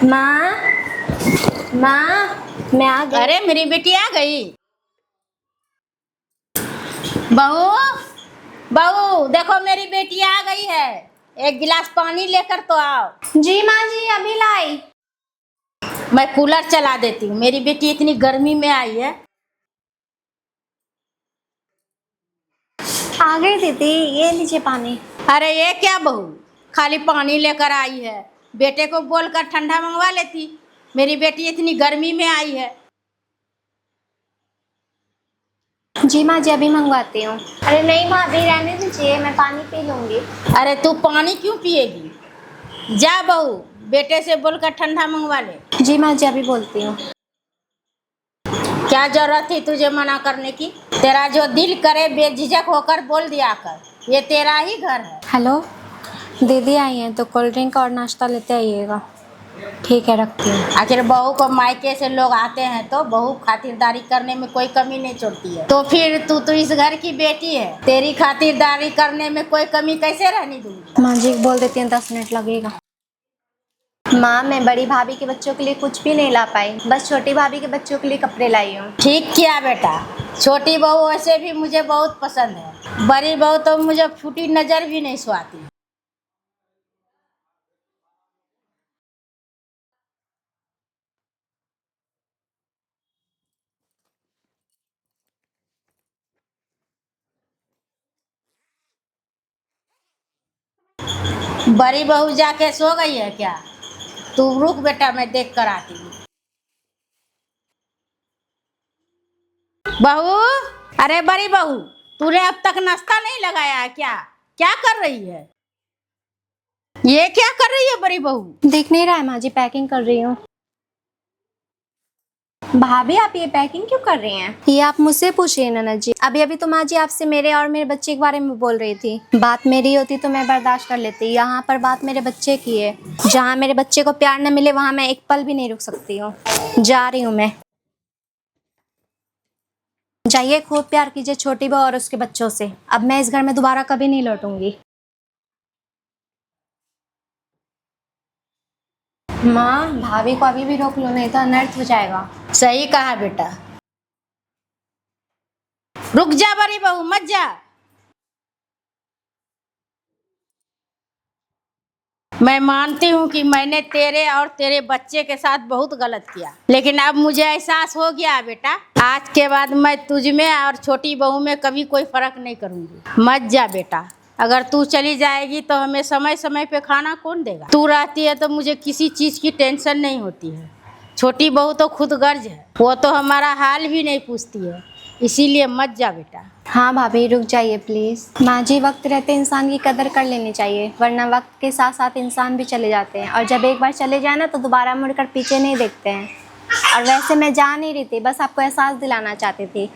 माँ माँ, मैं आ गई। अरे मेरी बेटी आ गई। बहू बहू देखो मेरी बेटी आ गई है, एक गिलास पानी लेकर तो आओ। जी माँ जी, अभी लाई। मैं कूलर चला देती हूँ, मेरी बेटी इतनी गर्मी में आई है। आ गई दीदी, ये लीजिए पानी। अरे ये क्या बहू, खाली पानी लेकर आई है। बेटे को बोलकर ठंडा मंगवा लेती। मेरी बेटी इतनी गर्मी में आई है। जी माँ जी, अभी मंगवाती हूँ। अरे नहीं माँ, अभी रहने दीजिए, मैं पानी पी लूँगी। अरे तू पानी क्यों पिएगी? जा बहू, बेटे से बोलकर ठंडा मंगवा ले। जी माँ जी, अभी बोलती हूँ। क्या जरूरत थी तुझे मना करने की? तेरा जो दिल करे बेझिझक होकर बोल दिया कर, ये तेरा ही घर है। हेलो, दीदी आई हैं तो कोल्ड ड्रिंक और नाश्ता लेते आइएगा। ठीक है, रखती हूँ। आखिर बहू को मायके से लोग आते हैं तो बहू खातिरदारी करने में कोई कमी नहीं छोड़ती है। तो फिर तू तो इस घर की बेटी है, तेरी खातिरदारी करने में कोई कमी कैसे रहने दूंगी? माँ जी बोल देती हूँ 10 मिनट लगेगा। माँ, मैं बड़ी भाभी के बच्चों के लिए कुछ भी नहीं ला पाई, बस छोटी भाभी के बच्चों के लिए कपड़े लाई हूँ। ठीक किया बेटा, छोटी बहू वैसे भी मुझे बहुत पसंद है, बड़ी बहू तो मुझे फूटी नजर भी नहीं सुहाती। बड़ी बहू जाके सो गई है क्या? तू रुक बेटा, मैं देख कर आती हूँ। बहू, अरे बड़ी बहू, तूने अब तक नाश्ता नहीं लगाया क्या? क्या कर रही है? ये क्या कर रही है बड़ी बहू? दिख नहीं रहा है माँ जी, पैकिंग कर रही हूँ। भाभी, आप ये पैकिंग क्यों कर रही हैं? ये आप मुझसे पूछिए ननद जी। अभी अभी तो माँ जी आपसे मेरे और मेरे बच्चे के बारे में बोल रही थी। बात मेरी होती तो मैं बर्दाश्त कर लेती, यहाँ पर बात मेरे बच्चे की है। जहाँ मेरे बच्चे को प्यार न मिले वहाँ मैं एक पल भी नहीं रुक सकती हूँ। जा रही हूँ मैं। जाइए, खूब प्यार कीजिए छोटी बहू और उसके बच्चों से। अब मैं इस घर में दोबारा कभी नहीं लौटूंगी। माँ, भाभी को अभी भी रोक लो, नहीं तो अनर्थ हो जाएगा। सही कहा बेटा। रुक जा बड़ी बहू, मत जा। मैं मानती हूँ कि मैंने तेरे और तेरे बच्चे के साथ बहुत गलत किया, लेकिन अब मुझे एहसास हो गया बेटा, आज के बाद मैं तुझ में और छोटी बहू में कभी कोई फर्क नहीं करूँगी। मत जा बेटा, अगर तू चली जाएगी तो हमें समय समय पे खाना कौन देगा? तू रहती है तो मुझे किसी चीज़ की टेंशन नहीं होती है। छोटी बहू तो खुद गर्ज है, वो तो हमारा हाल भी नहीं पूछती है, इसीलिए मत जा बेटा। हाँ भाभी, रुक जाइए प्लीज़। माँ जी, वक्त रहते इंसान की कदर कर लेनी चाहिए, वरना वक्त के साथ साथ इंसान भी चले जाते हैं, और जब एक बार चले जाए ना तो दोबारा मुड़कर पीछे नहीं देखते हैं। और वैसे मैं जा नहीं रही थी, बस आपको एहसास दिलाना चाहती थी।